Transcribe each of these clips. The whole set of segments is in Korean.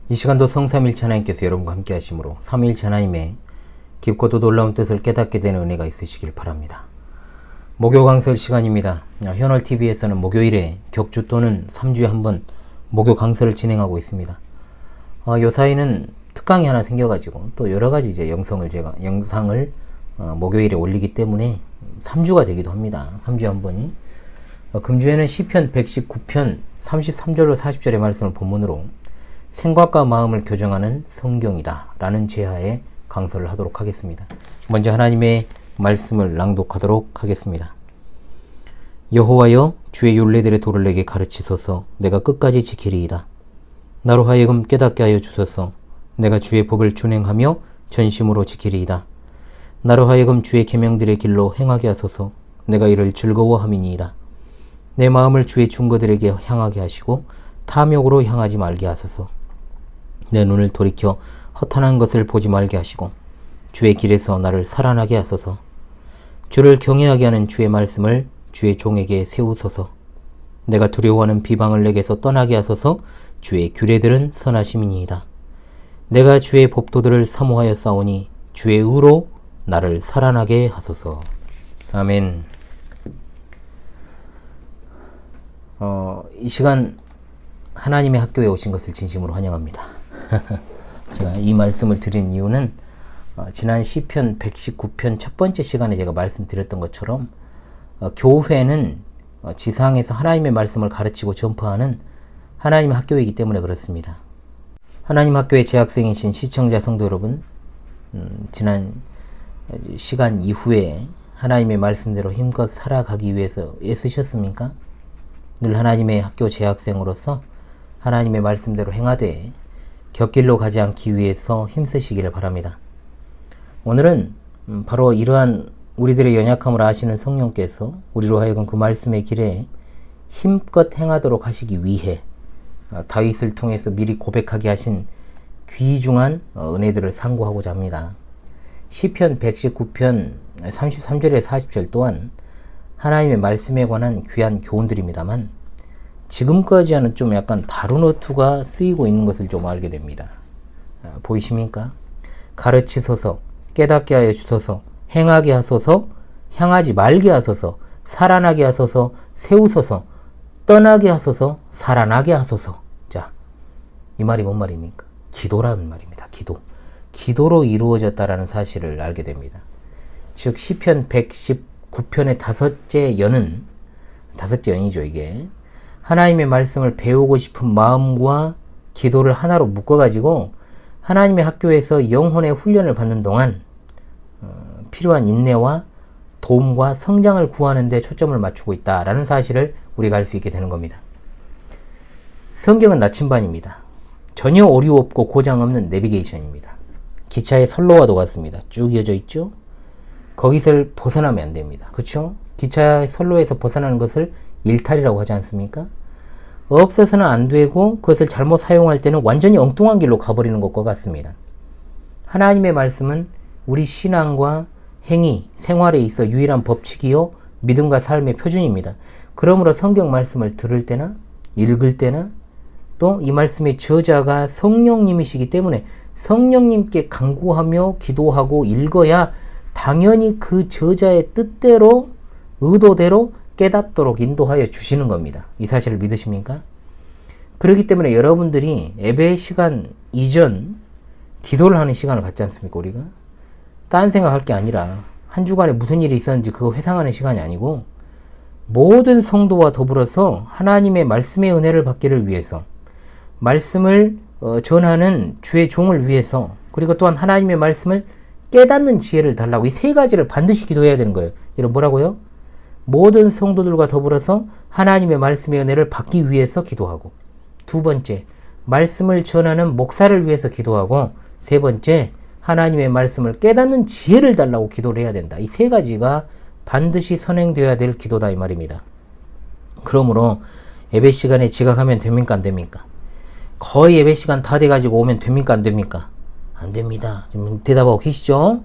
이 시간도 성삼일체 하나님께서 여러분과 함께 하심으로 삼위일체 하나님의 깊고도 놀라운 뜻을 깨닫게 되는 은혜가 있으시길 바랍니다. 목요 강설 시간입니다. 현월TV에서는 목요일에 격주 또는 3주에 한 번 목요 강설을 진행하고 있습니다. 요 사이는 특강이 하나 생겨가지고 또 여러가지 이제 영상을 목요일에 올리기 때문에 3주가 되기도 합니다. 3주에 한 번이. 금주에는 시편 119편 33절로 40절의 말씀을 본문으로 생각과 마음을 교정하는 성경이다 라는 제하에 강설을 하도록 하겠습니다. 먼저 하나님의 말씀을 낭독하도록 하겠습니다. 여호와여, 주의 율례들의 도를 내게 가르치소서. 내가 끝까지 지키리이다. 나로 하여금 깨닫게 하여 주소서. 내가 주의 법을 준행하며 전심으로 지키리이다. 나로 하여금 주의 계명들의 길로 행하게 하소서. 내가 이를 즐거워함이니이다. 내 마음을 주의 증거들에게 향하게 하시고 탐욕으로 향하지 말게 하소서. 내 눈을 돌이켜 허탄한 것을 보지 말게 하시고 주의 길에서 나를 살아나게 하소서. 주를 경외하게 하는 주의 말씀을 주의 종에게 세우소서. 내가 두려워하는 비방을 내게서 떠나게 하소서. 주의 규례들은 선하심이니이다. 내가 주의 법도들을 사모하여 싸우니 주의 의로 나를 살아나게 하소서. 아멘. 이 시간 하나님의 학교에 오신 것을 진심으로 환영합니다. 제가 이 말씀을 드린 이유는 지난 시편 119편 첫 번째 시간에 제가 말씀드렸던 것처럼 교회는 지상에서 하나님의 말씀을 가르치고 전파하는 하나님의 학교이기 때문에 그렇습니다. 하나님 학교의 재학생이신 시청자 성도 여러분, 지난 시간 이후에 하나님의 말씀대로 힘껏 살아가기 위해서 애쓰셨습니까? 늘 하나님의 학교 재학생으로서 하나님의 말씀대로 행하되 곁길로 가지 않기 위해서 힘쓰시기를 바랍니다. 오늘은 바로 이러한 우리들의 연약함을 아시는 성령께서 우리로 하여금 그 말씀의 길에 힘껏 행하도록 하시기 위해 다윗을 통해서 미리 고백하게 하신 귀중한 은혜들을 상고하고자 합니다. 시편 119편 33절에 40절 또한 하나님의 말씀에 관한 귀한 교훈들입니다만 지금까지와는 좀 약간 다른 어투가 쓰이고 있는 것을 좀 알게 됩니다. 보이십니까? 가르치소서, 깨닫게 하여 주소서, 행하게 하소서, 향하지 말게 하소서, 살아나게 하소서, 세우소서, 떠나게 하소서, 살아나게 하소서. 자, 이 말이 뭔 말입니까? 기도라는 말입니다. 기도로 이루어졌다라는 사실을 알게 됩니다. 즉 시편 119편의 다섯째 연이죠 이게. 하나님의 말씀을 배우고 싶은 마음과 기도를 하나로 묶어가지고 하나님의 학교에서 영혼의 훈련을 받는 동안 필요한 인내와 도움과 성장을 구하는 데 초점을 맞추고 있다라는 사실을 우리가 알 수 있게 되는 겁니다. 성경은 나침반입니다. 전혀 오류 없고 고장 없는 내비게이션입니다. 기차의 선로와도 같습니다. 쭉 이어져 있죠? 거기서 벗어나면 안 됩니다. 그렇죠? 기차의 선로에서 벗어나는 것을 일탈이라고 하지 않습니까? 없어서는 안 되고 그것을 잘못 사용할 때는 완전히 엉뚱한 길로 가버리는 것과 같습니다. 하나님의 말씀은 우리 신앙과 행위, 생활에 있어 유일한 법칙이요 믿음과 삶의 표준입니다. 그러므로 성경 말씀을 들을 때나 읽을 때나 또 이 말씀의 저자가 성령님이시기 때문에 성령님께 간구하며 기도하고 읽어야 당연히 그 저자의 뜻대로 의도대로 깨닫도록 인도하여 주시는 겁니다. 이 사실을 믿으십니까? 그렇기 때문에 여러분들이 예배 시간 이전 기도를 하는 시간을 갖지 않습니까? 우리가 딴 생각할 게 아니라 한 주간에 무슨 일이 있었는지 그거 회상하는 시간이 아니고 모든 성도와 더불어서 하나님의 말씀의 은혜를 받기를 위해서 말씀을 전하는 주의 종을 위해서 그리고 또한 하나님의 말씀을 깨닫는 지혜를 달라고 이 세 가지를 반드시 기도해야 되는 거예요. 여러분 뭐라고요? 모든 성도들과 더불어서 하나님의 말씀의 은혜를 받기 위해서 기도하고 두 번째, 말씀을 전하는 목사를 위해서 기도하고 세 번째, 하나님의 말씀을 깨닫는 지혜를 달라고 기도를 해야 된다. 이 세 가지가 반드시 선행되어야 될 기도다 이 말입니다. 그러므로 예배 시간에 지각하면 됩니까? 안 됩니까? 거의 예배 시간 다 돼가지고 오면 됩니까? 안 됩니까? 안 됩니다. 좀 대답하고 계시죠?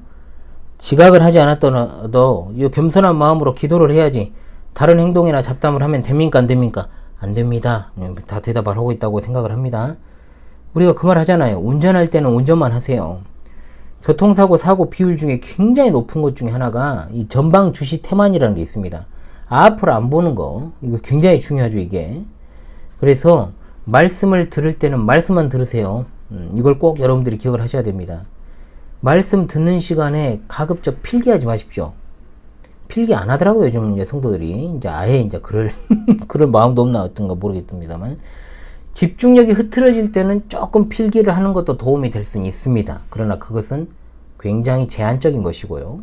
지각을 하지 않았더라도 이 겸손한 마음으로 기도를 해야지 다른 행동이나 잡담을 하면 됩니까? 안 됩니까? 안 됩니다. 다 대답을 하고 있다고 생각을 합니다. 우리가 그 말 하잖아요. 운전할 때는 운전만 하세요. 교통사고 사고 비율 중에 굉장히 높은 것 중에 하나가 이 전방 주시 태만이라는 게 있습니다. 앞을 안 보는 거, 이거 굉장히 중요하죠, 이게. 그래서 말씀을 들을 때는 말씀만 들으세요. 이걸 꼭 여러분들이 기억을 하셔야 됩니다. 말씀 듣는 시간에 가급적 필기하지 마십시오. 필기 안 하더라고요, 요즘 이제 성도들이. 이제 아예 이제 그럴 마음도 없나 어떤가 모르겠습니다만. 집중력이 흐트러질 때는 조금 필기를 하는 것도 도움이 될 수는 있습니다. 그러나 그것은 굉장히 제한적인 것이고요.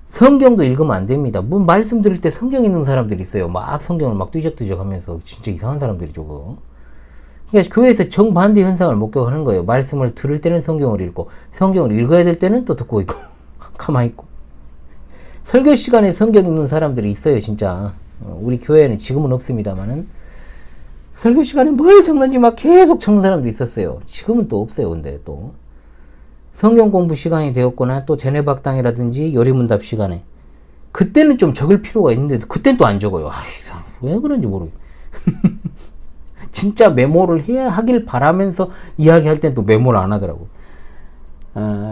성경도 읽으면 안 됩니다. 뭐 말씀 들을 때 성경 읽는 사람들이 있어요. 막 성경을 막 뒤적뒤적 하면서 진짜 이상한 사람들이죠, 그거. 그러니까 교회에서 정반대 현상을 목격하는 거예요. 말씀을 들을 때는 성경을 읽고, 성경을 읽어야 될 때는 또 듣고 있고, 가만히 있고. 설교 시간에 성경 읽는 사람들이 있어요, 진짜. 우리 교회에는 지금은 없습니다만은. 설교 시간에 뭘 적는지 막 계속 적는 사람도 있었어요. 지금은 또 없어요, 근데 또. 성경 공부 시간이 되었거나 또 제네박당이라든지 요리문답 시간에. 그때는 좀 적을 필요가 있는데, 그땐 또 안 적어요. 왜 그런지 모르겠어요. 진짜 메모를 해야 하길 바라면서 이야기할 땐 또 메모를 안 하더라고.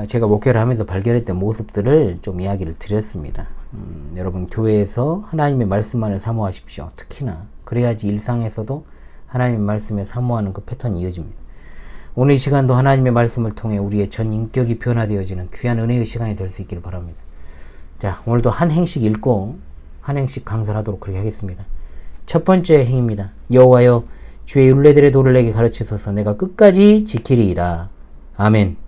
제가 목회를 하면서 발견했던 모습들을 좀 이야기를 드렸습니다. 여러분 교회에서 하나님의 말씀만을 사모하십시오. 특히나 그래야지 일상에서도 하나님의 말씀에 사모하는 그 패턴이 이어집니다. 오늘 이 시간도 하나님의 말씀을 통해 우리의 전 인격이 변화되어지는 귀한 은혜의 시간이 될 수 있기를 바랍니다. 자, 오늘도 한 행씩 읽고 한 행씩 강사를 하도록 그렇게 하겠습니다. 첫 번째 행입니다. 여호와여 주의 율례들의 도를 내게 가르치소서. 내가 끝까지 지키리이다. 아멘.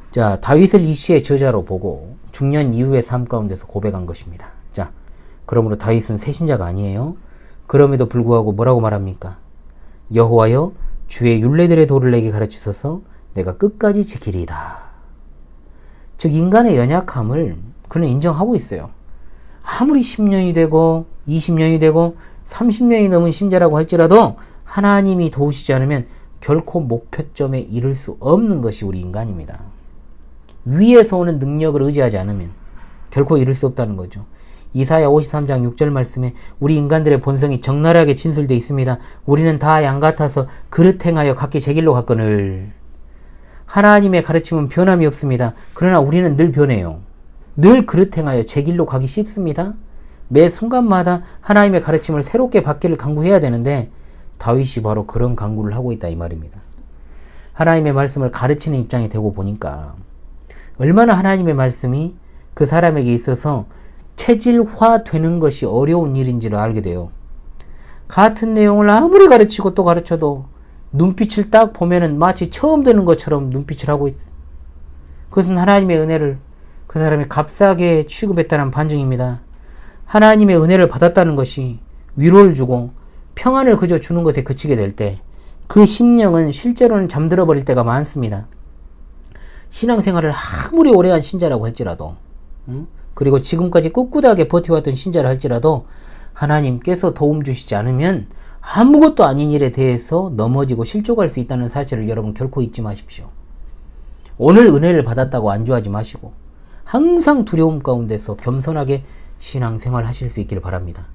자, 다윗을 이 시의 저자로 보고 중년 이후의 삶 가운데서 고백한 것입니다. 자, 그러므로 다윗은 새신자가 아니에요. 그럼에도 불구하고 뭐라고 말합니까? 여호와여 주의 율례들의 도를 내게 가르치소서. 내가 끝까지 지키리이다. 즉 인간의 연약함을 그는 인정하고 있어요. 아무리 10년이 되고 20년이 되고 30년이 넘은 신자라고 할지라도 하나님이 도우시지 않으면 결코 목표점에 이를 수 없는 것이 우리 인간입니다. 위에서 오는 능력을 의지하지 않으면 결코 이룰 수 없다는 거죠. 이사야 53장 6절 말씀에 우리 인간들의 본성이 적나라하게 진술되어 있습니다. 우리는 다 양 같아서 그릇 행하여 각기 제 길로 갔거늘. 하나님의 가르침은 변함이 없습니다. 그러나 우리는 늘 변해요. 늘 그릇 행하여 제 길로 가기 쉽습니다. 매 순간마다 하나님의 가르침을 새롭게 받기를 간구해야 되는데 다윗이 바로 그런 간구를 하고 있다 이 말입니다. 하나님의 말씀을 가르치는 입장이 되고 보니까 얼마나 하나님의 말씀이 그 사람에게 있어서 체질화되는 것이 어려운 일인지를 알게 돼요. 같은 내용을 아무리 가르치고 또 가르쳐도 눈빛을 딱 보면은 마치 처음 듣는 것처럼 눈빛을 하고 있어요. 그것은 하나님의 은혜를 그 사람이 값싸게 취급했다는 반증입니다. 하나님의 은혜를 받았다는 것이 위로를 주고 평안을 그저 주는 것에 그치게 될 때 그 심령은 실제로는 잠들어 버릴 때가 많습니다. 신앙생활을 아무리 오래한 신자라고 할지라도 그리고 지금까지 꿋꿋하게 버텨왔던 신자라 할지라도 하나님께서 도움 주시지 않으면 아무것도 아닌 일에 대해서 넘어지고 실족할 수 있다는 사실을 여러분 결코 잊지 마십시오. 오늘 은혜를 받았다고 안주하지 마시고 항상 두려움 가운데서 겸손하게 신앙생활 하실 수 있기를 바랍니다.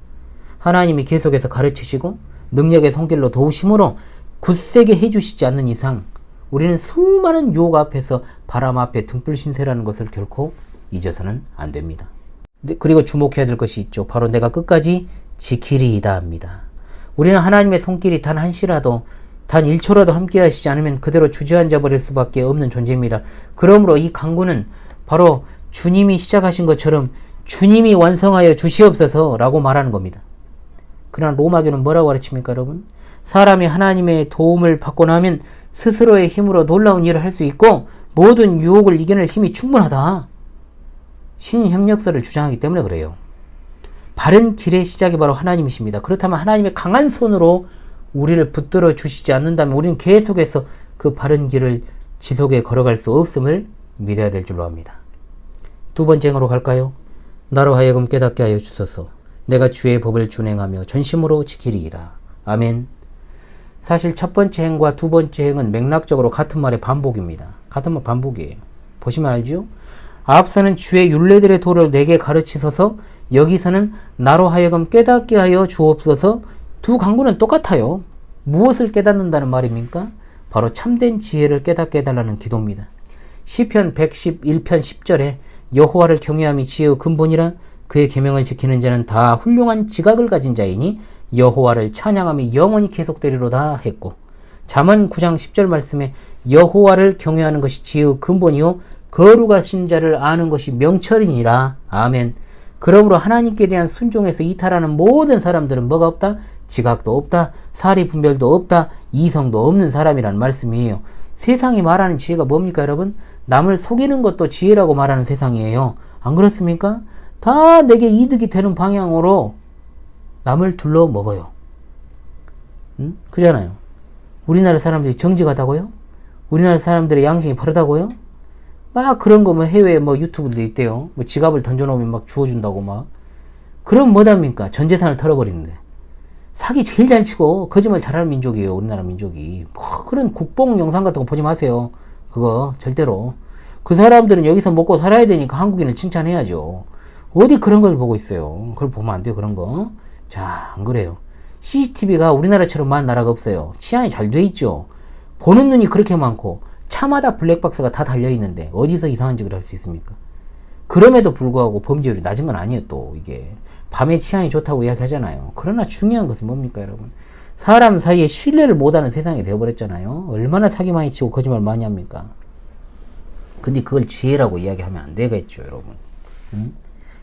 하나님이 계속해서 가르치시고 능력의 손길로 도우심으로 굳세게 해주시지 않는 이상 우리는 수많은 유혹 앞에서 바람 앞에 등불 신세라는 것을 결코 잊어서는 안 됩니다. 그리고 주목해야 될 것이 있죠. 바로 내가 끝까지 지키리이다 합니다. 우리는 하나님의 손길이 단 한시라도 단 1초라도 함께 하시지 않으면 그대로 주저앉아 버릴 수밖에 없는 존재입니다. 그러므로 이 강구는 바로 주님이 시작하신 것처럼 주님이 완성하여 주시옵소서 라고 말하는 겁니다. 그러나 로마교는 뭐라고 가르칩니까 여러분? 사람이 하나님의 도움을 받고 나면 스스로의 힘으로 놀라운 일을 할 수 있고 모든 유혹을 이겨낼 힘이 충분하다. 신협력서를 주장하기 때문에 그래요. 바른 길의 시작이 바로 하나님이십니다. 그렇다면 하나님의 강한 손으로 우리를 붙들어 주시지 않는다면 우리는 계속해서 그 바른 길을 지속해 걸어갈 수 없음을 믿어야 될 줄로 압니다. 두 번째 행으로 갈까요? 나로 하여금 깨닫게 하여 주소서. 내가 주의 법을 준행하며 전심으로 지키리이다. 아멘. 사실 첫 번째 행과 두 번째 행은 맥락적으로 같은 말의 반복입니다. 같은 말 반복이에요. 보시면 알죠? 앞서는 주의 율례들의 도를 내게 가르치소서, 여기서는 나로 하여금 깨닫게 하여 주옵소서. 두 강구는 똑같아요. 무엇을 깨닫는다는 말입니까? 바로 참된 지혜를 깨닫게 해달라는 기도입니다. 시편 111편 10절에 여호와를 경외함이 지혜의 근본이라 그의 계명을 지키는 자는 다 훌륭한 지각을 가진 자이니 여호와를 찬양함이 영원히 계속되리로다 했고, 잠언 9장 10절 말씀에 여호와를 경외하는 것이 지혜의 근본이요 거룩하신 자를 아는 것이 명철이니라. 아멘. 그러므로 하나님께 대한 순종에서 이탈하는 모든 사람들은 뭐가 없다? 지각도 없다, 사리 분별도 없다, 이성도 없는 사람이라는 말씀이에요. 세상이 말하는 지혜가 뭡니까 여러분? 남을 속이는 것도 지혜라고 말하는 세상이에요. 안 그렇습니까? 다 내게 이득이 되는 방향으로 남을 둘러 먹어요. 응? 그잖아요. 우리나라 사람들이 정직하다고요? 우리나라 사람들의 양심이 바르다고요? 막 그런 거 뭐 해외에 뭐 유튜브도 있대요. 뭐 지갑을 던져놓으면 막 주워준다고 막. 그럼 뭐답니까? 전 재산을 털어버리는데. 사기 제일 잘 치고 거짓말 잘하는 민족이에요. 우리나라 민족이. 뭐 그런 국뽕 영상 같은 거 보지 마세요. 그거 절대로. 그 사람들은 여기서 먹고 살아야 되니까 한국인을 칭찬해야죠. 어디 그런 걸 보고 있어요. 그걸 보면 안 돼요. 그런 거. 자, 안 그래요. CCTV가 우리나라처럼 많은 나라가 없어요. 치안이 잘 돼 있죠. 보는 눈이 그렇게 많고 차마다 블랙박스가 다 달려있는데 어디서 이상한 짓을 할 수 있습니까? 그럼에도 불구하고 범죄율이 낮은 건 아니에요. 또 이게 밤에 치안이 좋다고 이야기하잖아요. 그러나 중요한 것은 뭡니까 여러분? 사람 사이에 신뢰를 못하는 세상이 되어버렸잖아요. 얼마나 사기 많이 치고 거짓말 많이 합니까? 근데 그걸 지혜라고 이야기하면 안 되겠죠 여러분. 응?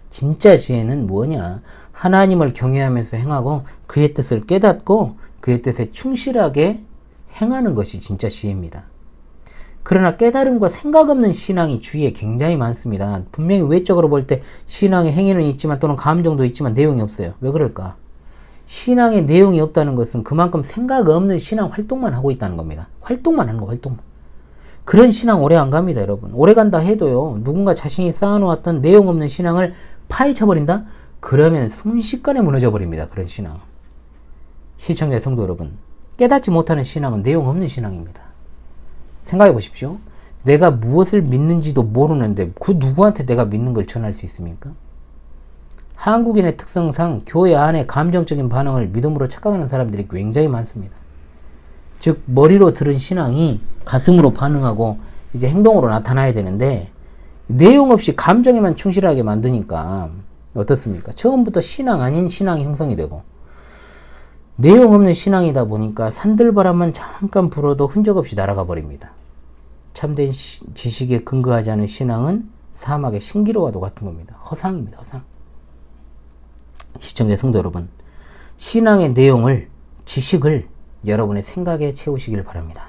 진짜 지혜는 뭐냐? 하나님을 경외하면서 행하고 그의 뜻을 깨닫고 그의 뜻에 충실하게 행하는 것이 진짜 지혜입니다. 그러나 깨달음과 생각 없는 신앙이 주위에 굉장히 많습니다. 분명히 외적으로 볼 때 신앙의 행위는 있지만 또는 감정도 있지만 내용이 없어요. 왜 그럴까? 신앙의 내용이 없다는 것은 그만큼 생각 없는 신앙 활동만 하고 있다는 겁니다. 활동만 하는 거, 활동만. 그런 신앙 오래 안 갑니다, 여러분. 오래 간다 해도요, 누군가 자신이 쌓아놓았던 내용 없는 신앙을 파헤쳐버린다? 그러면 순식간에 무너져 버립니다, 그런 신앙. 시청자 성도 여러분, 깨닫지 못하는 신앙은 내용 없는 신앙입니다. 생각해 보십시오. 내가 무엇을 믿는지도 모르는데 그 누구한테 내가 믿는 걸 전할 수 있습니까? 한국인의 특성상 교회 안에 감정적인 반응을 믿음으로 착각하는 사람들이 굉장히 많습니다. 즉 머리로 들은 신앙이 가슴으로 반응하고 이제 행동으로 나타나야 되는데 내용 없이 감정에만 충실하게 만드니까 어떻습니까? 처음부터 신앙 아닌 신앙이 형성이 되고 내용 없는 신앙이다 보니까 산들바람만 잠깐 불어도 흔적 없이 날아가 버립니다. 참된 지식에 근거하지 않은 신앙은 사막의 신기루와도 같은 겁니다. 허상입니다. 허상. 시청자 성도 여러분, 신앙의 내용을, 지식을 여러분의 생각에 채우시길 바랍니다.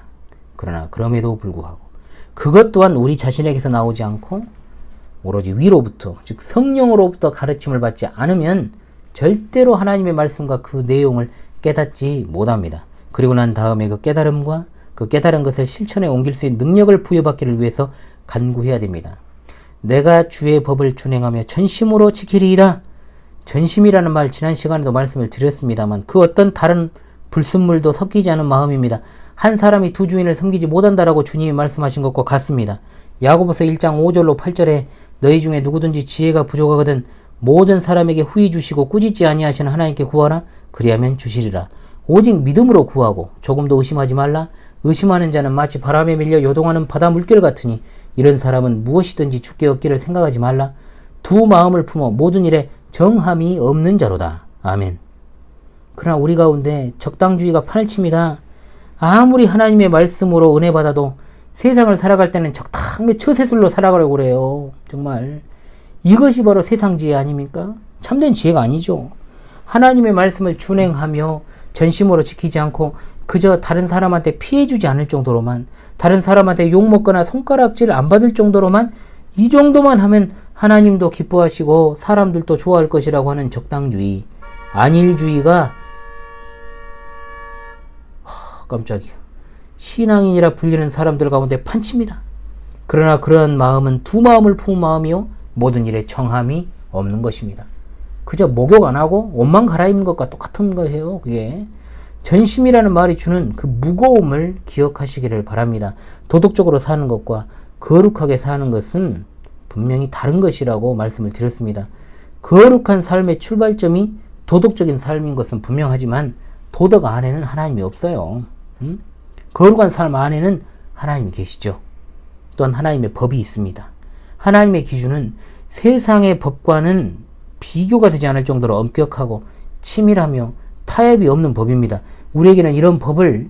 그러나 그럼에도 불구하고 그것 또한 우리 자신에게서 나오지 않고 오로지 위로부터, 즉 성령으로부터 가르침을 받지 않으면 절대로 하나님의 말씀과 그 내용을 깨닫지 못합니다. 그리고 난 다음에 그 깨달음과 그 깨달은 것을 실천에 옮길 수 있는 능력을 부여받기를 위해서 간구해야 됩니다. 내가 주의 법을 준행하며 전심으로 지키리이다. 전심이라는 말 지난 시간에도 말씀을 드렸습니다만 그 어떤 다른 불순물도 섞이지 않은 마음입니다. 한 사람이 두 주인을 섬기지 못한다라고 주님이 말씀하신 것과 같습니다. 야고보서 1장 5절로 8절에 너희 중에 누구든지 지혜가 부족하거든 모든 사람에게 후히 주시고 꾸짖지 아니하시는 하나님께 구하라. 그리하면 주시리라. 오직 믿음으로 구하고 조금도 의심하지 말라. 의심하는 자는 마치 바람에 밀려 요동하는 바다 물결 같으니 이런 사람은 무엇이든지 주께 얻기를 생각하지 말라. 두 마음을 품어 모든 일에 정함이 없는 자로다. 아멘. 그러나 우리 가운데 적당주의가 판을 칩니다. 아무리 하나님의 말씀으로 은혜 받아도 세상을 살아갈 때는 적당히 처세술로 살아가려고 그래요. 정말 이것이 바로 세상 지혜 아닙니까? 참된 지혜가 아니죠. 하나님의 말씀을 준행하며 전심으로 지키지 않고 그저 다른 사람한테 피해주지 않을 정도로만, 다른 사람한테 욕먹거나 손가락질 안 받을 정도로만, 이 정도만 하면 하나님도 기뻐하시고 사람들도 좋아할 것이라고 하는 적당주의, 안일주의가 깜짝이야. 신앙인이라 불리는 사람들 가운데 판칩니다. 그러나 그러한 마음은 두 마음을 품은 마음이요 모든 일에 정함이 없는 것입니다. 그저 목욕 안 하고 옷만 갈아입는 것과 똑같은 거예요. 그게 전심이라는 말이 주는 그 무거움을 기억하시기를 바랍니다. 도덕적으로 사는 것과 거룩하게 사는 것은 분명히 다른 것이라고 말씀을 드렸습니다. 거룩한 삶의 출발점이 도덕적인 삶인 것은 분명하지만 도덕 안에는 하나님이 없어요. 거룩한 삶 안에는 하나님이 계시죠. 또한 하나님의 법이 있습니다. 하나님의 기준은 세상의 법과는 비교가 되지 않을 정도로 엄격하고 치밀하며 타협이 없는 법입니다. 우리에게는 이런 법을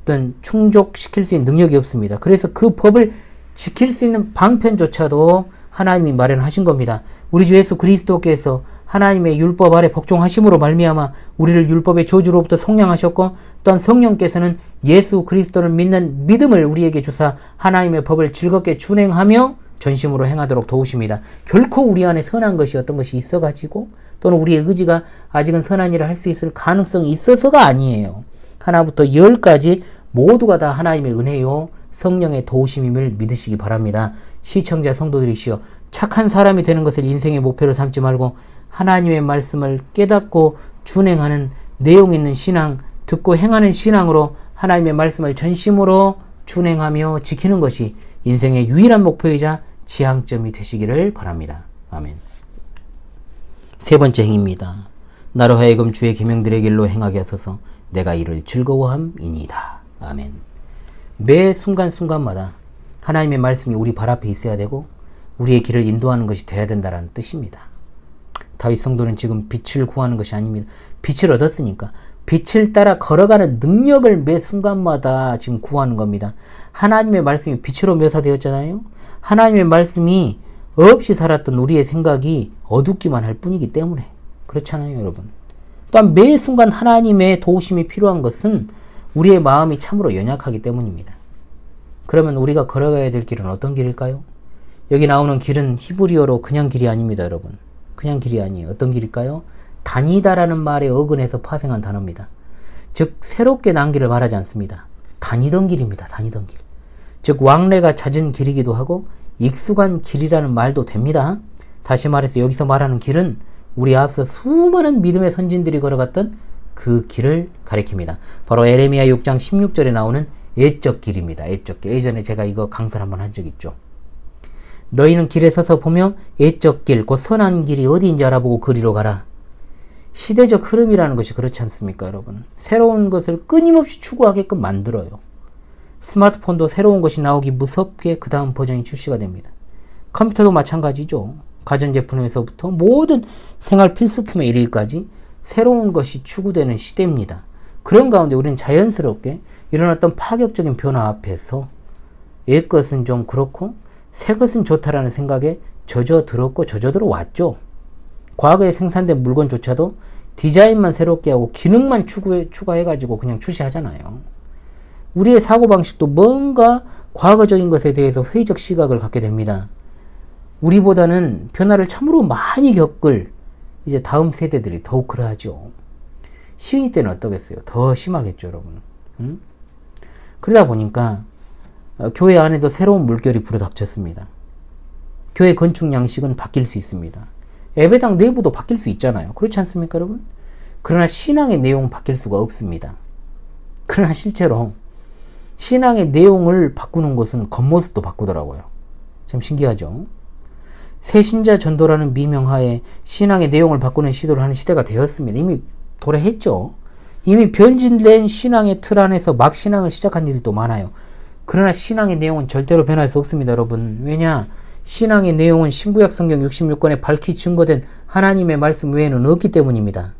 어떤 충족시킬 수 있는 능력이 없습니다. 그래서 그 법을 지킬 수 있는 방편조차도 하나님이 마련하신 겁니다. 우리 주 예수 그리스도께서 하나님의 율법 아래 복종하심으로 말미암아 우리를 율법의 저주로부터 속량하셨고, 또한 성령께서는 예수 그리스도를 믿는 믿음을 우리에게 주사 하나님의 법을 즐겁게 준행하며 전심으로 행하도록 도우십니다. 결코 우리 안에 선한 것이 어떤 것이 있어가지고 또는 우리의 의지가 아직은 선한 일을 할 수 있을 가능성이 있어서가 아니에요. 하나부터 10까지 모두가 다 하나님의 은혜요 성령의 도우심임을 믿으시기 바랍니다. 시청자 성도들이시여, 착한 사람이 되는 것을 인생의 목표로 삼지 말고 하나님의 말씀을 깨닫고 준행하는 내용 있는 신앙, 듣고 행하는 신앙으로 하나님의 말씀을 전심으로 준행하며 지키는 것이 인생의 유일한 목표이자 지향점이 되시기를 바랍니다. 아멘. 세 번째 행입니다. 나로 하여금 주의 계명들의 길로 행하게 하소서. 내가 이를 즐거워함이니이다. 아멘. 매 순간순간마다 하나님의 말씀이 우리 발 앞에 있어야 되고 우리의 길을 인도하는 것이 되어야 된다는 뜻입니다. 다윗 성도는 지금 빛을 구하는 것이 아닙니다. 빛을 얻었으니까 빛을 따라 걸어가는 능력을 매 순간마다 지금 구하는 겁니다. 하나님의 말씀이 빛으로 묘사되었잖아요. 하나님의 말씀이 없이 살았던 우리의 생각이 어둡기만 할 뿐이기 때문에 그렇잖아요, 여러분. 또한 매 순간 하나님의 도우심이 필요한 것은 우리의 마음이 참으로 연약하기 때문입니다. 그러면 우리가 걸어가야 될 길은 어떤 길일까요? 여기 나오는 길은 히브리어로 그냥 길이 아닙니다, 여러분. 그냥 길이 아니에요. 어떤 길일까요? 다니다라는 말에 어근해서 파생한 단어입니다. 즉 새롭게 난 길을 말하지 않습니다. 다니던 길입니다. 다니던 길. 즉 왕래가 잦은 길이기도 하고 익숙한 길이라는 말도 됩니다. 다시 말해서 여기서 말하는 길은 우리 앞서 수많은 믿음의 선진들이 걸어갔던 그 길을 가리킵니다. 바로 에레미야 6장 16절에 나오는 애적 길입니다. 애적 길. 예전에 제가 이거 강사를 한번 한 적 있죠. 너희는 길에 서서 보며 애적 길, 곧 선한 길이 어디인지 알아보고 그리로 가라. 시대적 흐름이라는 것이 그렇지 않습니까, 여러분? 새로운 것을 끊임없이 추구하게끔 만들어요. 스마트폰도 새로운 것이 나오기 무섭게 그 다음 버전이 출시가 됩니다. 컴퓨터도 마찬가지죠. 가전제품에서부터 모든 생활 필수품에 이르기까지 새로운 것이 추구되는 시대입니다. 그런 가운데 우리는 자연스럽게 이런 어떤 파격적인 변화 앞에서 옛 것은 좀 그렇고 새 것은 좋다라는 생각에 젖어들었고 젖어들어왔죠. 과거에 생산된 물건조차도 디자인만 새롭게 하고 기능만 추가해가지고 그냥 출시하잖아요. 우리의 사고방식도 뭔가 과거적인 것에 대해서 회의적 시각을 갖게 됩니다. 우리보다는 변화를 참으로 많이 겪을 이제 다음 세대들이 더욱 그러하죠. 시의 때는 어떠겠어요? 더 심하겠죠, 여러분. 그러다 보니까 교회 안에도 새로운 물결이 불어닥쳤습니다. 교회 건축 양식은 바뀔 수 있습니다. 예배당 내부도 바뀔 수 있잖아요. 그렇지 않습니까, 여러분? 그러나 신앙의 내용은 바뀔 수가 없습니다. 그러나 실제로 신앙의 내용을 바꾸는 것은 겉모습도 바꾸더라고요. 참 신기하죠? 새신자 전도라는 미명하에 신앙의 내용을 바꾸는 시도를 하는 시대가 되었습니다. 이미 도래했죠. 이미 변질된 신앙의 틀 안에서 막 신앙을 시작한 일도 많아요. 그러나 신앙의 내용은 절대로 변할 수 없습니다, 여러분. 왜냐? 신앙의 내용은 신구약 성경 66권에 밝히 증거된 하나님의 말씀 외에는 없기 때문입니다.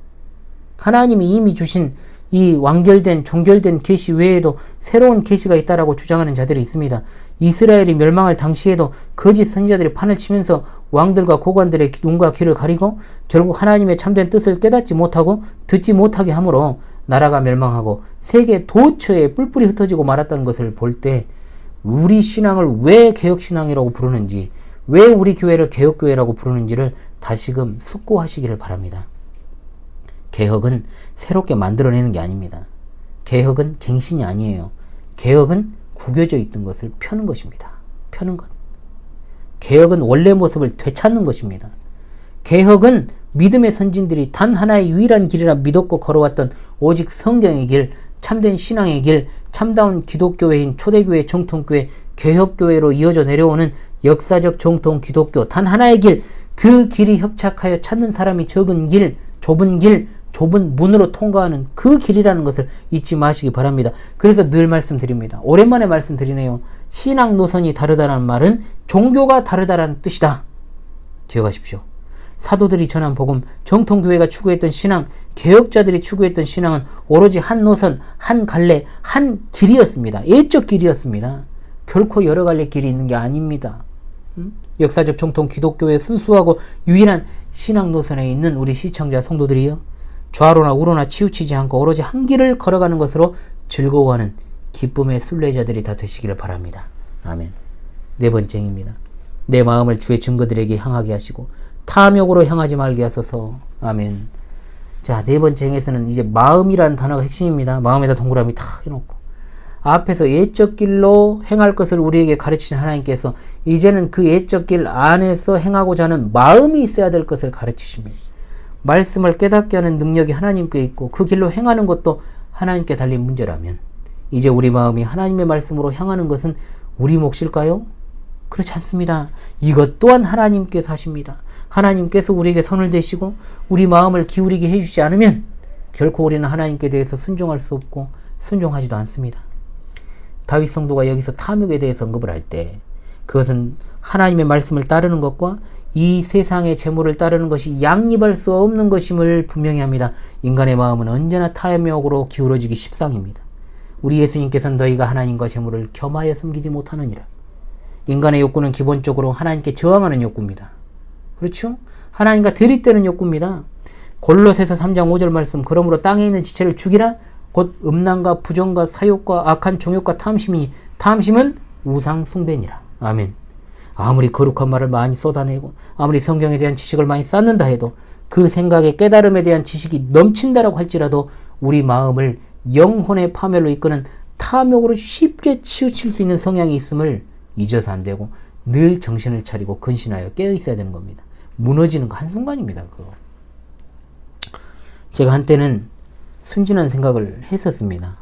하나님이 이미 주신 이 완결된 종결된 계시 외에도 새로운 계시가 있다라고 주장하는 자들이 있습니다. 이스라엘이 멸망할 당시에도 거짓 선지자들이 판을 치면서 왕들과 고관들의 눈과 귀를 가리고 결국 하나님의 참된 뜻을 깨닫지 못하고 듣지 못하게 함으로 나라가 멸망하고 세계 도처에 뿔뿔이 흩어지고 말았다는 것을 볼 때 우리 신앙을 왜 개혁신앙이라고 부르는지, 왜 우리 교회를 개혁교회라고 부르는지를 다시금 숙고하시기를 바랍니다. 개혁은 새롭게 만들어내는 게 아닙니다. 개혁은 갱신이 아니에요. 개혁은 구겨져 있던 것을 펴는 것입니다. 펴는 것. 개혁은 원래 모습을 되찾는 것입니다. 개혁은 믿음의 선진들이 단 하나의 유일한 길이라 믿었고 걸어왔던 오직 성경의 길, 참된 신앙의 길, 참다운 기독교회인 초대교회 정통교회 개혁교회로 이어져 내려오는 역사적 정통 기독교 단 하나의 길, 그 길이 협착하여 찾는 사람이 적은 길, 좁은 길, 좁은 문으로 통과하는 그 길이라는 것을 잊지 마시기 바랍니다. 그래서 늘 말씀드립니다. 오랜만에 말씀드리네요. 신앙 노선이 다르다는 말은 종교가 다르다는 뜻이다. 기억하십시오. 사도들이 전한 복음, 정통교회가 추구했던 신앙, 개혁자들이 추구했던 신앙은 오로지 한 노선, 한 갈래, 한 길이었습니다. 예적 길이었습니다. 결코 여러 갈래 길이 있는 게 아닙니다. 역사적 정통 기독교의 순수하고 유일한 신앙 노선에 있는 우리 시청자 성도들이요, 좌로나 우로나 치우치지 않고 오로지 한 길을 걸어가는 것으로 즐거워하는 기쁨의 순례자들이 다 되시기를 바랍니다. 아멘. 네 번째입니다. 내 마음을 주의 증거들에게 향하게 하시고 탐욕으로 향하지 말게 하소서. 아멘. 자, 네 번째 행에서는 이제 마음이라는 단어가 핵심입니다. 마음에다 동그라미 탁 해놓고 앞에서 예적 길로 행할 것을 우리에게 가르치신 하나님께서 이제는 그 예적 길 안에서 행하고자 하는 마음이 있어야 될 것을 가르치십니다. 말씀을 깨닫게 하는 능력이 하나님께 있고 그 길로 행하는 것도 하나님께 달린 문제라면 이제 우리 마음이 하나님의 말씀으로 향하는 것은 우리 몫일까요? 그렇지 않습니다. 이것 또한 하나님께서 하십니다. 하나님께서 우리에게 손을 대시고 우리 마음을 기울이게 해주지 않으면 결코 우리는 하나님께 대해서 순종할 수 없고 순종하지도 않습니다. 다윗 성도가 여기서 탐욕에 대해서 언급을 할 때 그것은 하나님의 말씀을 따르는 것과 이 세상의 재물을 따르는 것이 양립할 수 없는 것임을 분명히 합니다. 인간의 마음은 언제나 탐욕으로 기울어지기 십상입니다. 우리 예수님께서는 너희가 하나님과 재물을 겸하여 섬기지 못하느니라. 인간의 욕구는 기본적으로 하나님께 저항하는 욕구입니다. 그렇죠? 하나님과 대립되는 욕구입니다. 골로새서 3장 5절 말씀, 그러므로 땅에 있는 지체를 죽이라. 곧 음란과 부정과 사욕과 악한 종욕과 탐심이니 탐심은 우상 숭배니라. 아멘. 아무리 거룩한 말을 많이 쏟아내고 아무리 성경에 대한 지식을 많이 쌓는다 해도 그 생각의 깨달음에 대한 지식이 넘친다라고 할지라도 우리 마음을 영혼의 파멸로 이끄는 탐욕으로 쉽게 치우칠 수 있는 성향이 있음을 잊어서 안 되고 늘 정신을 차리고 근신하여 깨어 있어야 되는 겁니다. 무너지는 거 한순간입니다. 그거. 제가 한때는 순진한 생각을 했었습니다.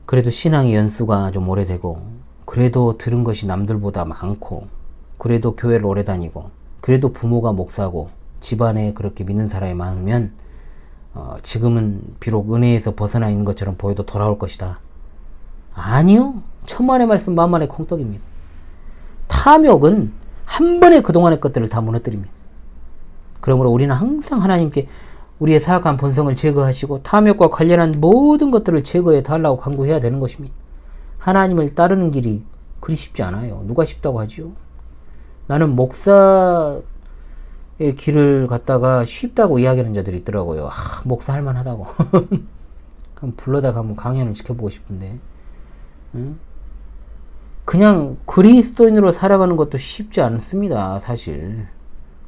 그래도 신앙의 연수가 좀 오래되고 그래도 들은 것이 남들보다 많고 그래도 교회를 오래 다니고 그래도 부모가 목사고 집안에 그렇게 믿는 사람이 많으면 지금은 비록 은혜에서 벗어나 있는 것처럼 보여도 돌아올 것이다. 아니요. 천만의 말씀 만만의 콩떡입니다. 탐욕은 한 번에 그동안의 것들을 다 무너뜨립니다. 그러므로 우리는 항상 하나님께 우리의 사악한 본성을 제거하시고 탐욕과 관련한 모든 것들을 제거해 달라고 간구해야 되는 것입니다. 하나님을 따르는 길이 그리 쉽지 않아요. 누가 쉽다고 하지요? 나는 목사의 길을 갔다가 쉽다고 이야기하는 자들이 있더라고요. 목사 할만하다고. 그럼 불러다가 한번 강연을 시켜보고 싶은데. 응? 그냥 그리스도인으로 살아가는 것도 쉽지 않습니다. 사실.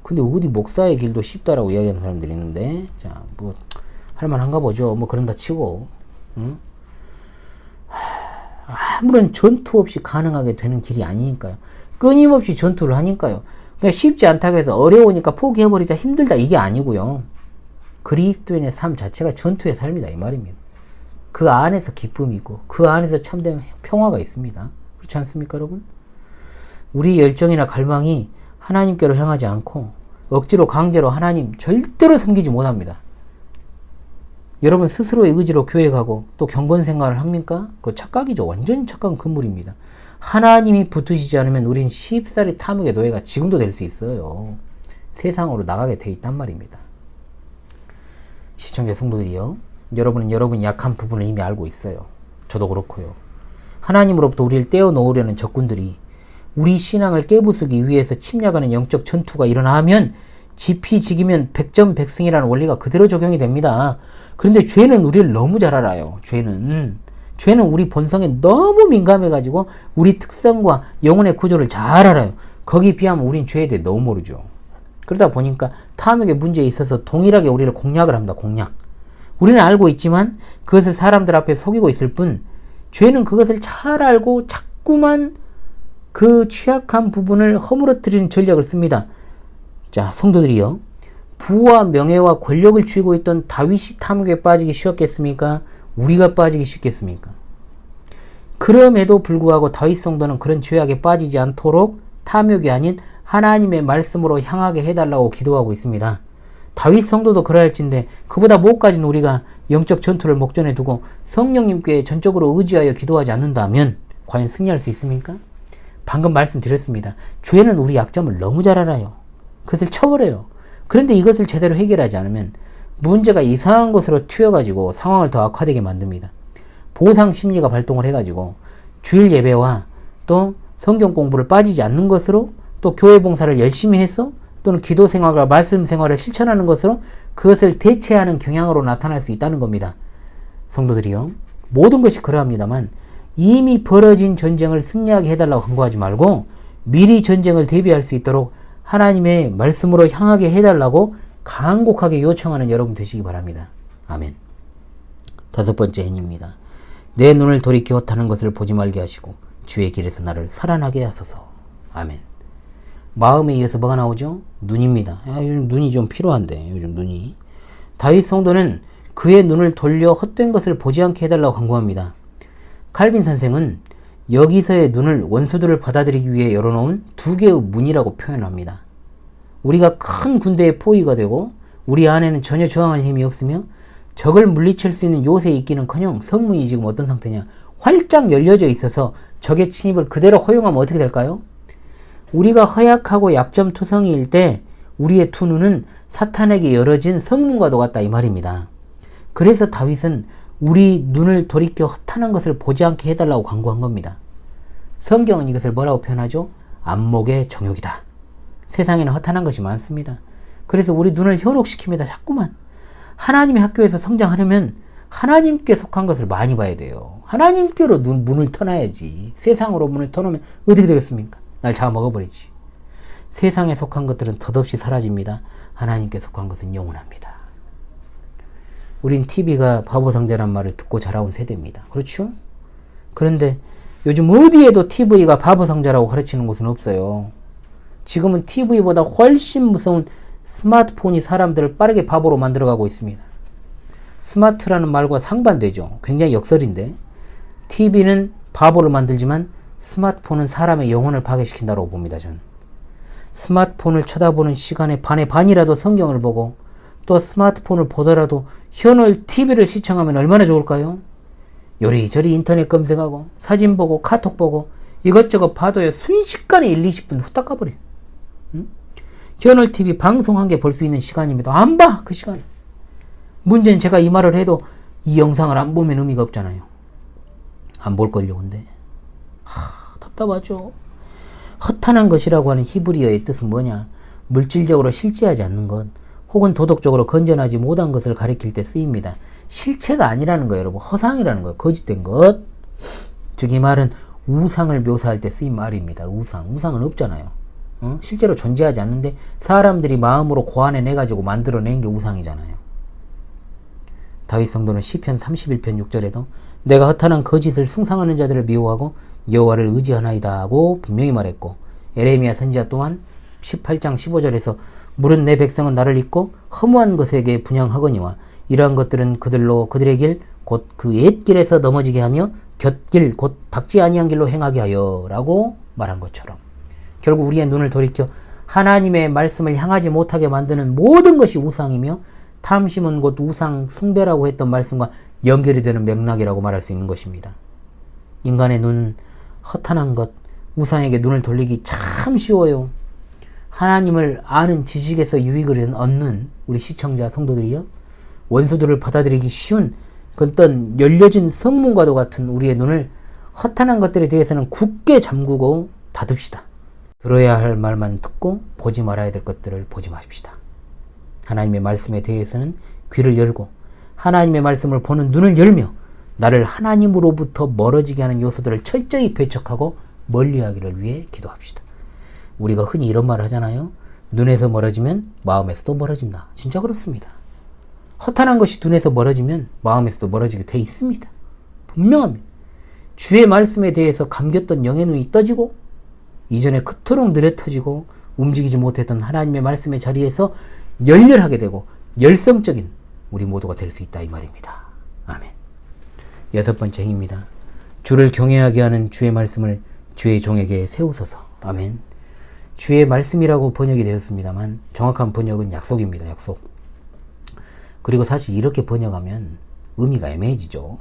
근데 어디 목사의 길도 쉽다라고 이야기하는 사람들이 있는데, 자, 뭐 할만한가 보죠. 뭐 그런다 치고, 응? 아무런 전투 없이 가능하게 되는 길이 아니니까요. 끊임없이 전투를 하니까요. 그냥 쉽지 않다고 해서 어려우니까 포기해버리자, 힘들다, 이게 아니고요. 그리스도인의 삶 자체가 전투의 삶이다, 이 말입니다. 그 안에서 기쁨이 있고 그 안에서 참된 평화가 있습니다. 그렇지 않습니까, 여러분? 우리 열정이나 갈망이 하나님께로 향하지 않고 억지로 강제로 하나님 절대로 섬기지 못합니다. 여러분 스스로의 의지로 교회 가고 또 경건 생활을 합니까? 그거 착각이죠. 완전 착각은 금물입니다. 하나님이 붙으시지 않으면 우린 쉽사리 탐욕의 노예가 지금도 될 수 있어요. 세상으로 나가게 돼 있단 말입니다. 시청자 성도들이요, 여러분은 여러분 약한 부분을 이미 알고 있어요. 저도 그렇고요. 하나님으로부터 우리를 떼어놓으려는 적군들이 우리 신앙을 깨부수기 위해서 침략하는 영적 전투가 일어나면 지피지기면 백전백승이라는 원리가 그대로 적용이 됩니다. 그런데 죄는 우리를 너무 잘 알아요. 죄는 우리 본성에 너무 민감해가지고 우리 특성과 영혼의 구조를 잘 알아요. 거기에 비하면 우린 죄에 대해 너무 모르죠. 그러다 보니까 탐욕의 문제에 있어서 동일하게 우리를 공략을 합니다. 공략. 우리는 알고 있지만 그것을 사람들 앞에 속이고 있을 뿐, 죄는 그것을 잘 알고 자꾸만 그 취약한 부분을 허물어뜨리는 전략을 씁니다. 자, 성도들이요, 부와 명예와 권력을 쥐고 있던 다윗이 탐욕에 빠지기 쉬웠겠습니까? 우리가 빠지기 쉽겠습니까? 그럼에도 불구하고 다윗 성도는 그런 죄악에 빠지지 않도록 탐욕이 아닌 하나님의 말씀으로 향하게 해달라고 기도하고 있습니다. 다윗 성도도 그러할진데 그보다 못가진 우리가 영적 전투를 목전에 두고 성령님께 전적으로 의지하여 기도하지 않는다면 과연 승리할 수 있습니까? 방금 말씀드렸습니다. 죄는 우리 약점을 너무 잘 알아요. 그것을 쳐버려요. 그런데 이것을 제대로 해결하지 않으면 문제가 이상한 곳으로 튀어가지고 상황을 더 악화되게 만듭니다. 보상 심리가 발동을 해가지고 주일 예배와 또 성경 공부를 빠지지 않는 것으로 또 교회 봉사를 열심히 해서 또는 기도 생활과 말씀 생활을 실천하는 것으로 그것을 대체하는 경향으로 나타날 수 있다는 겁니다. 성도들이요. 모든 것이 그러합니다만 이미 벌어진 전쟁을 승리하게 해달라고 간구하지 말고 미리 전쟁을 대비할 수 있도록 하나님의 말씀으로 향하게 해달라고 간곡하게 요청하는 여러분 되시기 바랍니다. 아멘. 5번째 N입니다. 내 눈을 돌이켜 헛하는 것을 보지 말게 하시고 주의 길에서 나를 살아나게 하소서. 아멘. 마음에 이어서 뭐가 나오죠? 눈입니다. 요즘 눈이 좀 필요한데 요즘 눈이. 다윗 성도는 그의 눈을 돌려 헛된 것을 보지 않게 해달라고 간구합니다. 칼빈 선생은 여기서의 눈을 원수들을 받아들이기 위해 열어놓은 2개의 문이라고 표현합니다. 우리가 큰 군대의 포위가 되고 우리 안에는 전혀 저항할 힘이 없으며 적을 물리칠 수 있는 요새에 있기는커녕 성문이 지금 어떤 상태냐? 활짝 열려져 있어서 적의 침입을 그대로 허용하면 어떻게 될까요? 우리가 허약하고 약점투성이일 때 우리의 두 눈은 사탄에게 열어진 성문과도 같다 이 말입니다. 그래서 다윗은 우리 눈을 돌이켜 헛하는 것을 보지 않게 해달라고 간구한 겁니다. 성경은 이것을 뭐라고 표현하죠? 안목의 정욕이다. 세상에는 헛하는 것이 많습니다. 그래서 우리 눈을 현혹시킵니다. 자꾸만. 하나님의 학교에서 성장하려면 하나님께 속한 것을 많이 봐야 돼요. 하나님께로 문을 터놔야지. 세상으로 문을 터놓으면 어떻게 되겠습니까? 날 잡아먹어버리지. 세상에 속한 것들은 덧없이 사라집니다. 하나님께 속한 것은 영원합니다. 우린 TV가 바보상자란 말을 듣고 자라온 세대입니다. 그렇죠? 그런데 요즘 어디에도 TV가 바보상자라고 가르치는 곳은 없어요. 지금은 TV보다 훨씬 무서운 스마트폰이 사람들을 빠르게 바보로 만들어가고 있습니다. 스마트라는 말과 상반되죠. 굉장히 역설인데 TV는 바보를 만들지만 스마트폰은 사람의 영혼을 파괴시킨다고 봅니다. 저는. 스마트폰을 쳐다보는 시간의 반의 반이라도 성경을 보고 또 스마트폰을 보더라도 현을 TV를 시청하면 얼마나 좋을까요? 요리저리 인터넷 검색하고 사진 보고 카톡 보고 이것저것 봐도요 순식간에 1, 20분 후딱 가버려요. 응? 현을 TV 방송 한 개 볼 수 있는 시간입니다. 안 봐! 그 시간에. 문제는 제가 이 말을 해도 이 영상을 안 보면 의미가 없잖아요. 안 볼걸요 근데. 답답하죠. 허탄한 것이라고 하는 히브리어의 뜻은 뭐냐? 물질적으로 실제하지 않는 것 혹은 도덕적으로 건전하지 못한 것을 가리킬 때 쓰입니다. 실체가 아니라는 거예요 여러분. 허상이라는 거예요. 거짓된 것. 즉 이 말은 우상을 묘사할 때 쓰인 말입니다. 우상은 없잖아요. 실제로 존재하지 않는데 사람들이 마음으로 고안해내가지고 만들어낸 게 우상이잖아요. 다윗 성도는 시편 31편 6절에도 내가 허탄한 거짓을 숭상하는 자들을 미워하고 여호와를 의지하나이다 하고 분명히 말했고 에레미야 선지자 또한 18장 15절에서 물은 내 백성은 나를 잊고 허무한 것에게 분향하거니와 이러한 것들은 그들의 길 곧 그 옛길에서 넘어지게 하며 곁길 곧 닥지 아니한 길로 행하게 하여 라고 말한 것처럼 결국 우리의 눈을 돌이켜 하나님의 말씀을 향하지 못하게 만드는 모든 것이 우상이며 탐심은 곧 우상 숭배라고 했던 말씀과 연결이 되는 맥락이라고 말할 수 있는 것입니다. 인간의 눈은 허탄한 것, 우상에게 눈을 돌리기 참 쉬워요. 하나님을 아는 지식에서 유익을 얻는 우리 시청자 성도들이요. 원수들을 받아들이기 쉬운 어떤 열려진 성문과도 같은 우리의 눈을 허탄한 것들에 대해서는 굳게 잠그고 닫읍시다. 들어야 할 말만 듣고 보지 말아야 될 것들을 보지 마십시다. 하나님의 말씀에 대해서는 귀를 열고 하나님의 말씀을 보는 눈을 열며 나를 하나님으로부터 멀어지게 하는 요소들을 철저히 배척하고 멀리하기를 위해 기도합시다. 우리가 흔히 이런 말을 하잖아요. 눈에서 멀어지면 마음에서도 멀어진다. 진짜 그렇습니다. 허탄한 것이 눈에서 멀어지면 마음에서도 멀어지게 돼 있습니다. 분명합니다. 주의 말씀에 대해서 감겼던 영의 눈이 떠지고 이전에 그토록 느려터지고 움직이지 못했던 하나님의 말씀의 자리에서 열렬하게 되고 열성적인 우리 모두가 될 수 있다 이 말입니다. 아멘. 6번째 행입니다. 주를 경외하게 하는 주의 말씀을 주의 종에게 세우소서. 아멘. 주의 말씀이라고 번역이 되었습니다만 정확한 번역은 약속입니다. 약속. 그리고 사실 이렇게 번역하면 의미가 애매해지죠.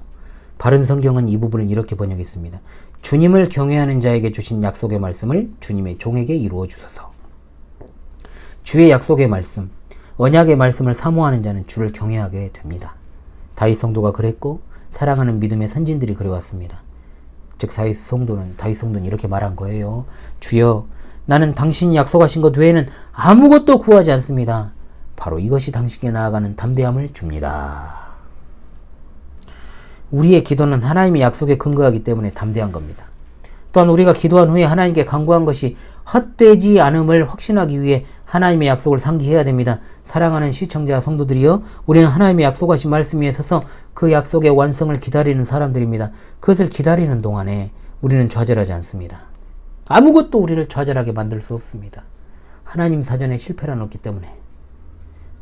바른 성경은 이 부분을 이렇게 번역했습니다. 주님을 경외하는 자에게 주신 약속의 말씀을 주님의 종에게 이루어 주소서. 주의 약속의 말씀, 언약의 말씀을 사모하는 자는 주를 경외하게 됩니다. 다윗 성도가 그랬고 사랑하는 믿음의 선진들이 그래왔습니다. 즉 다윗 성도는 이렇게 말한 거예요. 주여, 나는 당신이 약속하신 것 외에는 아무것도 구하지 않습니다. 바로 이것이 당신께 나아가는 담대함을 줍니다. 우리의 기도는 하나님의 약속에 근거하기 때문에 담대한 겁니다. 또한 우리가 기도한 후에 하나님께 간구한 것이 헛되지 않음을 확신하기 위해 하나님의 약속을 상기해야 됩니다. 사랑하는 시청자 성도들이여, 우리는 하나님의 약속하신 말씀 위에 서서 그 약속의 완성을 기다리는 사람들입니다. 그것을 기다리는 동안에 우리는 좌절하지 않습니다. 아무것도 우리를 좌절하게 만들 수 없습니다. 하나님 사전에 실패란 없기 때문에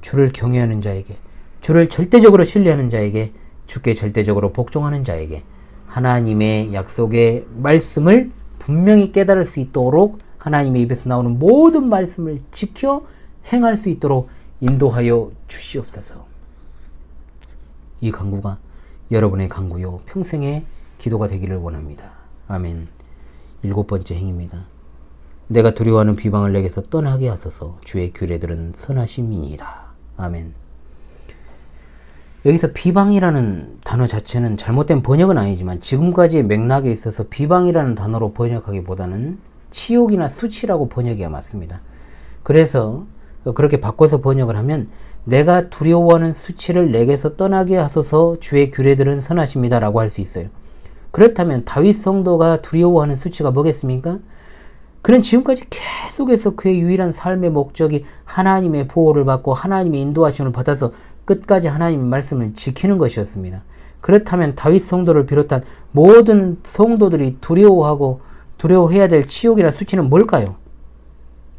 주를 경외하는 자에게, 주를 절대적으로 신뢰하는 자에게, 주께 절대적으로 복종하는 자에게 하나님의 약속의 말씀을 분명히 깨달을 수 있도록 하나님의 입에서 나오는 모든 말씀을 지켜 행할 수 있도록 인도하여 주시옵소서. 이 간구가 여러분의 간구요 평생의 기도가 되기를 원합니다. 아멘. 7번째 행입니다. 내가 두려워하는 비방을 내게서 떠나게 하소서. 주의 규례들은 선하심이니이다. 아멘. 여기서 비방이라는 단어 자체는 잘못된 번역은 아니지만 지금까지의 맥락에 있어서 비방이라는 단어로 번역하기보다는 치욕이나 수치라고 번역해야 맞습니다. 그래서 그렇게 바꿔서 번역을 하면 내가 두려워하는 수치를 내게서 떠나게 하소서. 주의 규례들은 선하십니다 라고 할 수 있어요. 그렇다면 다윗 성도가 두려워하는 수치가 뭐겠습니까? 그는 지금까지 계속해서 그의 유일한 삶의 목적이 하나님의 보호를 받고 하나님의 인도하심을 받아서 끝까지 하나님의 말씀을 지키는 것이었습니다. 그렇다면 다윗 성도를 비롯한 모든 성도들이 두려워해야 될 치욕이나 수치는 뭘까요?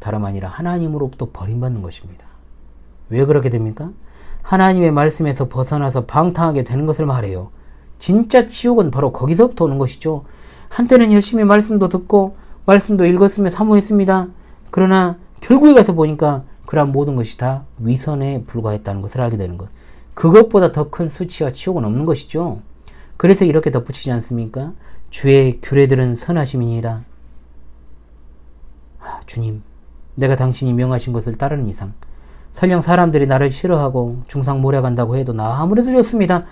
다름 아니라 하나님으로부터 버림받는 것입니다. 왜 그렇게 됩니까? 하나님의 말씀에서 벗어나서 방탕하게 되는 것을 말해요. 진짜 치욕은 바로 거기서부터 오는 것이죠. 한때는 열심히 말씀도 듣고 말씀도 읽었으며 사모했습니다. 그러나 결국에 가서 보니까 그러한 모든 것이 다 위선에 불과했다는 것을 알게 되는 것. 그것보다 더 큰 수치와 치욕은 없는 것이죠. 그래서 이렇게 덧붙이지 않습니까? 주의 규례들은 선하심이니이다. 주님, 내가 당신이 명하신 것을 따르는 이상 설령 사람들이 나를 싫어하고 중상모략한다고 해도 나 아무래도 좋습니다.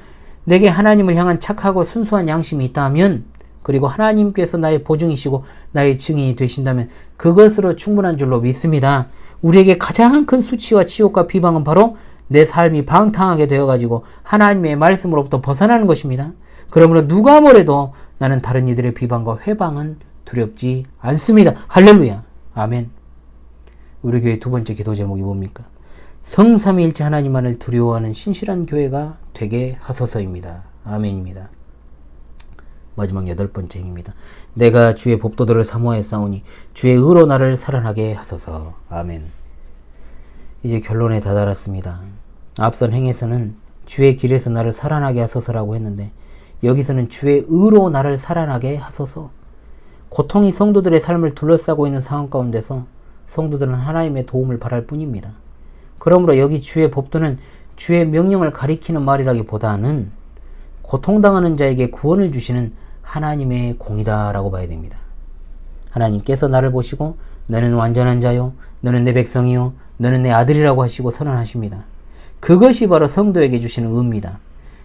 내게 하나님을 향한 착하고 순수한 양심이 있다면, 그리고 하나님께서 나의 보증이시고 나의 증인이 되신다면 그것으로 충분한 줄로 믿습니다. 우리에게 가장 큰 수치와 치욕과 비방은 바로 내 삶이 방탕하게 되어가지고 하나님의 말씀으로부터 벗어나는 것입니다. 그러므로 누가 뭐래도 나는 다른 이들의 비방과 회방은 두렵지 않습니다. 할렐루야. 아멘. 우리 교회 두 번째 기도 제목이 뭡니까? 성삼위일체 하나님만을 두려워하는 신실한 교회가 되게 하소서입니다. 아멘입니다. 마지막 8번째 행입니다. 내가 주의 법도들을 사모하여 싸우니 주의 의로 나를 살아나게 하소서. 아멘. 이제 결론에 다다랐습니다. 앞선 행에서는 주의 길에서 나를 살아나게 하소서라고 했는데 여기서는 주의 의로 나를 살아나게 하소서. 고통이 성도들의 삶을 둘러싸고 있는 상황 가운데서 성도들은 하나님의 도움을 바랄 뿐입니다. 그러므로 여기 주의 법도는 주의 명령을 가리키는 말이라기보다는 고통당하는 자에게 구원을 주시는 하나님의 공이다라고 봐야 됩니다. 하나님께서 나를 보시고 너는 완전한 자요, 너는 내 백성이요, 너는 내 아들이라고 하시고 선언하십니다. 그것이 바로 성도에게 주시는 의입니다.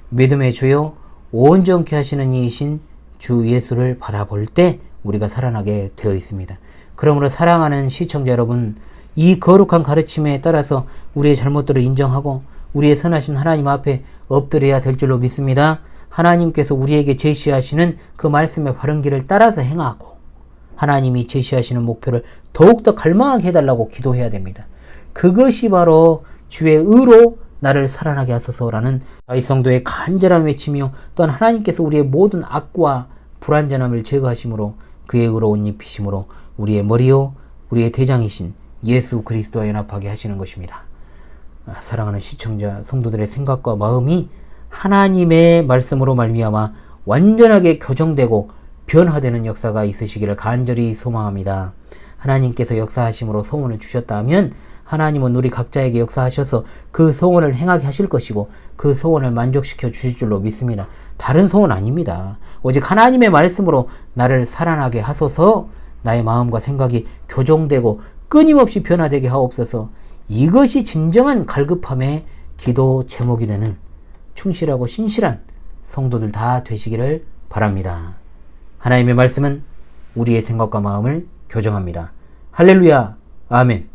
믿음의 주요 온전케 하시는 이이신 주 예수를 바라볼 때 우리가 살아나게 되어 있습니다. 그러므로 사랑하는 시청자 여러분, 이 거룩한 가르침에 따라서 우리의 잘못들을 인정하고 우리의 선하신 하나님 앞에 엎드려야 될 줄로 믿습니다. 하나님께서 우리에게 제시하시는 그 말씀의 바른 길을 따라서 행하고 하나님이 제시하시는 목표를 더욱더 갈망하게 해달라고 기도해야 됩니다. 그것이 바로 주의 의로 나를 살아나게 하소서라는 다윗 성도의 간절한 외침이요, 또한 하나님께서 우리의 모든 악과 불완전함을 제거하심으로 그의 의로 옷 입히심으로 우리의 머리요 우리의 대장이신 예수 그리스도와 연합하게 하시는 것입니다. 사랑하는 시청자 성도들의 생각과 마음이 하나님의 말씀으로 말미암아 완전하게 교정되고 변화되는 역사가 있으시기를 간절히 소망합니다. 하나님께서 역사하심으로 소원을 주셨다면 하나님은 우리 각자에게 역사하셔서 그 소원을 행하게 하실 것이고 그 소원을 만족시켜 주실 줄로 믿습니다. 다른 소원 아닙니다. 오직 하나님의 말씀으로 나를 살아나게 하소서. 나의 마음과 생각이 교정되고 끊임없이 변화되게 하옵소서. 이것이 진정한 갈급함의 기도 제목이 되는 충실하고 신실한 성도들 다 되시기를 바랍니다. 하나님의 말씀은 우리의 생각과 마음을 교정합니다. 할렐루야. 아멘.